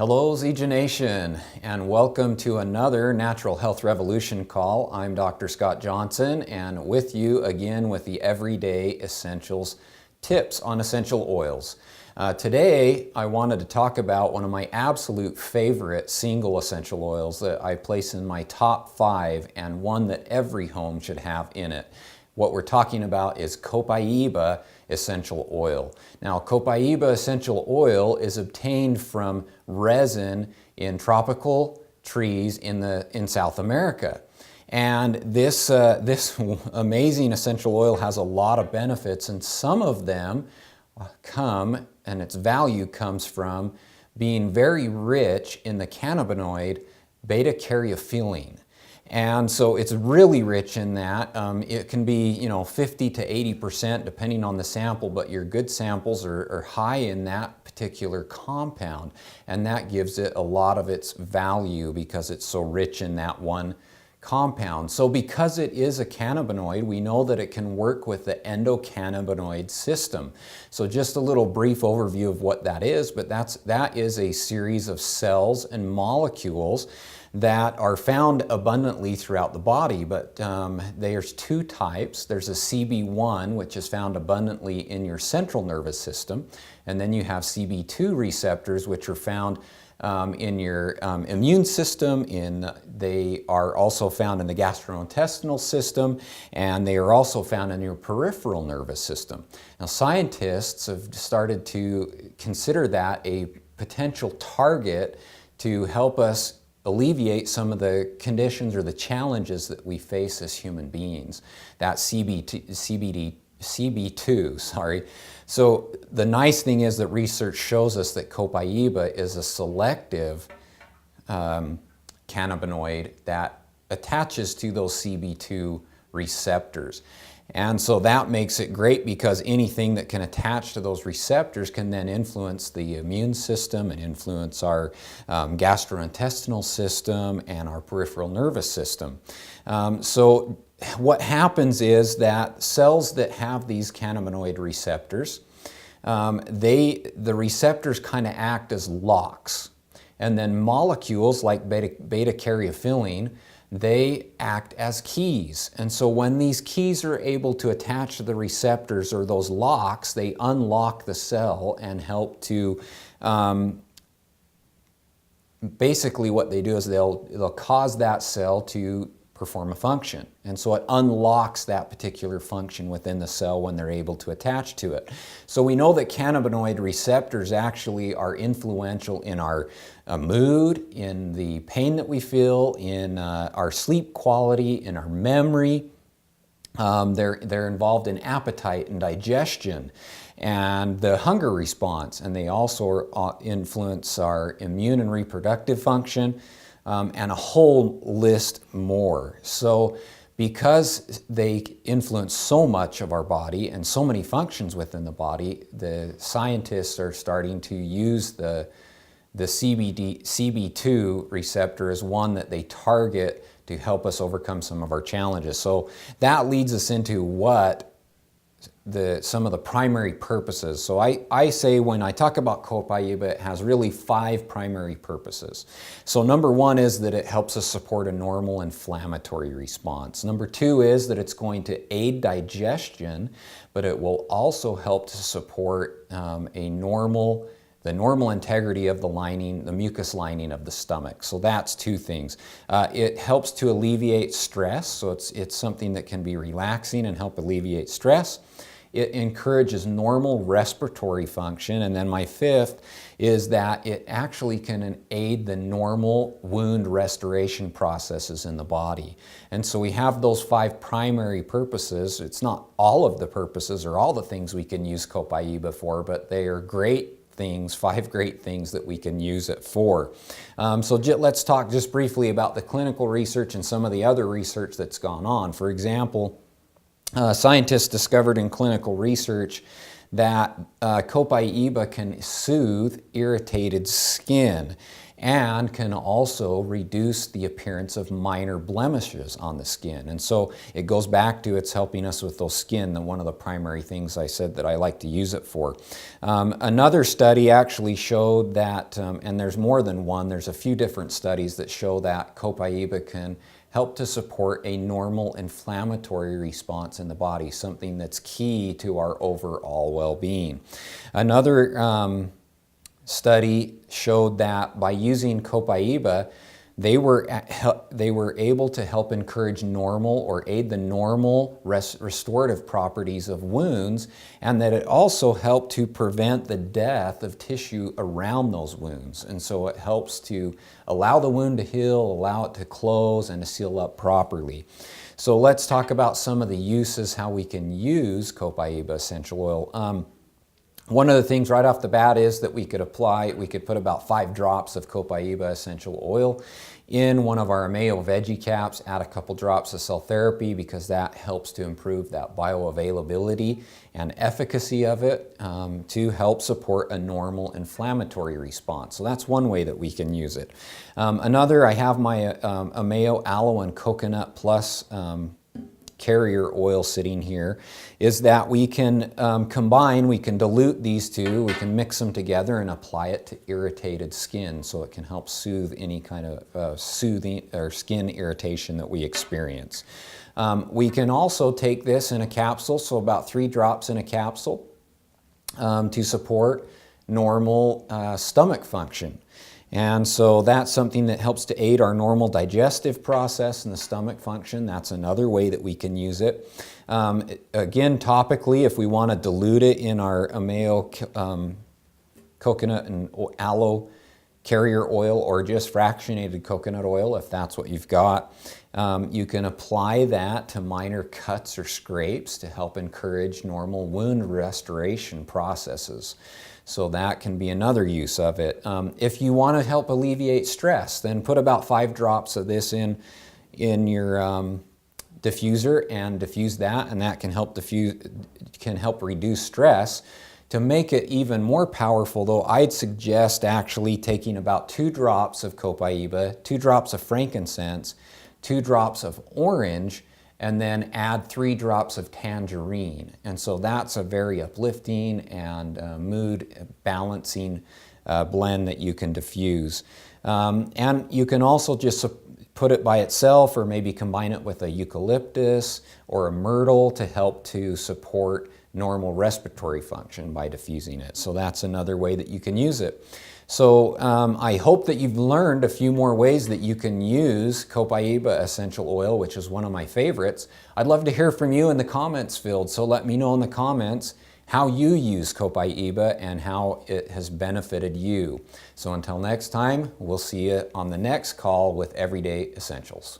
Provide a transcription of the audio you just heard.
Hello Zija Nation, and welcome to another Natural Health Revolution call. I'm Dr. Scott Johnson, and with you again with the Everyday Essentials tips on essential oils. Today I wanted to talk about one of my absolute favorite single essential oils that I place in my top 5 and one that every home should have in it. What we're talking about is Copaiba essential oil. Now, Copaiba essential oil is obtained from resin in tropical trees in South America. And this amazing essential oil has a lot of benefits, and some of them and its value comes from being very rich in the cannabinoid beta-caryophyllene. And so it's really rich in that. It can be 50 to 80% depending on the sample, but your good samples are high in that particular compound. And that gives it a lot of its value because it's so rich in that one compound. So because it is a cannabinoid, we know that it can work with the endocannabinoid system. So just a little brief overview of what that is, but that is a series of cells and molecules that are found abundantly throughout the body, but there's two types. There's a CB1, which is found abundantly in your central nervous system, and then you have CB2 receptors, which are found in your immune system. They are also found in the gastrointestinal system, and they are also found in your peripheral nervous system. Now, scientists have started to consider that a potential target to help us alleviate some of the conditions or the challenges that we face as human beings. That CB2, sorry. So the nice thing is that research shows us that Copaiba is a selective cannabinoid that attaches to those CB2 receptors. And so that makes it great because anything that can attach to those receptors can then influence the immune system and influence our gastrointestinal system and our peripheral nervous system. So what happens is that cells that have these cannabinoid receptors, the receptors kind of act as locks. And then molecules like beta-caryophyllene, they act as keys. And so when these keys are able to attach to the receptors or those locks, they unlock the cell and help to, basically what they do is they'll cause that cell to perform a function. And so it unlocks that particular function within the cell when they're able to attach to it. So we know that cannabinoid receptors actually are influential in our mood, in the pain that we feel, in our sleep quality, in our memory. They're involved in appetite and digestion and the hunger response, and they also influence our immune and reproductive function, and a whole list more. So because they influence so much of our body and so many functions within the body, the scientists are starting to use the CB2 receptor as one that they target to help us overcome some of our challenges. So that leads us into what some of the primary purposes. So I say when I talk about Copaiba, it has really 5 primary purposes. So number 1 is that it helps us support a normal inflammatory response. Number 2 is that it's going to aid digestion, but it will also help to support the normal integrity of the lining, the mucus lining of the stomach. So that's 2 things. It helps to alleviate stress, so it's something that can be relaxing and help alleviate stress. It encourages normal respiratory function, and then my 5th is that it actually can aid the normal wound restoration processes in the body. And so we have those 5 primary purposes. It's not all of the purposes or all the things we can use Copaiba for, but they are great things, 5 great things that we can use it for. So let's talk just briefly about the clinical research and some of the other research that's gone on. For example, scientists discovered in clinical research that Copaiba can soothe irritated skin. and can also reduce the appearance of minor blemishes on the skin. And so it goes back to it's helping us with those skin, one of the primary things I said that I like to use it for. Another study actually showed that, and there's more than one, there's a few different studies that show that Copaiba can help to support a normal inflammatory response in the body, something that's key to our overall well-being. Another study showed that by using Copaiba, they were able to help encourage normal or aid the normal restorative properties of wounds, and that it also helped to prevent the death of tissue around those wounds. And so it helps to allow the wound to heal, allow it to close, and to seal up properly. So let's talk about some of the uses, how we can use Copaiba essential oil. One of the things right off the bat is that we could put about 5 drops of Copaiba essential oil in one of our Mayo veggie caps, add a couple drops of cell therapy because that helps to improve that bioavailability and efficacy of it to help support a normal inflammatory response. So that's one way that we can use it. Another, I have my Mayo Aloe and Coconut Plus carrier oil sitting here, is that we can we can dilute these two, we can mix them together and apply it to irritated skin so it can help soothe any kind of soothing or skin irritation that we experience. We can also take this in a capsule, so about 3 drops in a capsule to support normal stomach function. And so that's something that helps to aid our normal digestive process and the stomach function. That's another way that we can use it. Again, topically, if we want to dilute it in our Mayo coconut and aloe carrier oil or just fractionated coconut oil, if that's what you've got, you can apply that to minor cuts or scrapes to help encourage normal wound restoration processes. So that can be another use of it. If you want to help alleviate stress, then put about 5 drops of this in your diffuser and diffuse that, and that can help reduce stress. To make it even more powerful though, I'd suggest actually taking about 2 drops of Copaiba, 2 drops of frankincense, 2 drops of orange, and then add 3 drops of tangerine. And so that's a very uplifting and mood balancing blend that you can diffuse. And you can also just put it by itself or maybe combine it with a eucalyptus or a myrtle to help to support normal respiratory function by diffusing it. So that's another way that you can use it. So I hope that you've learned a few more ways that you can use Copaiba essential oil, which is one of my favorites. I'd love to hear from you in the comments field, so let me know in the comments how you use Copaiba and how it has benefited you. So until next time, we'll see you on the next call with Everyday Essentials.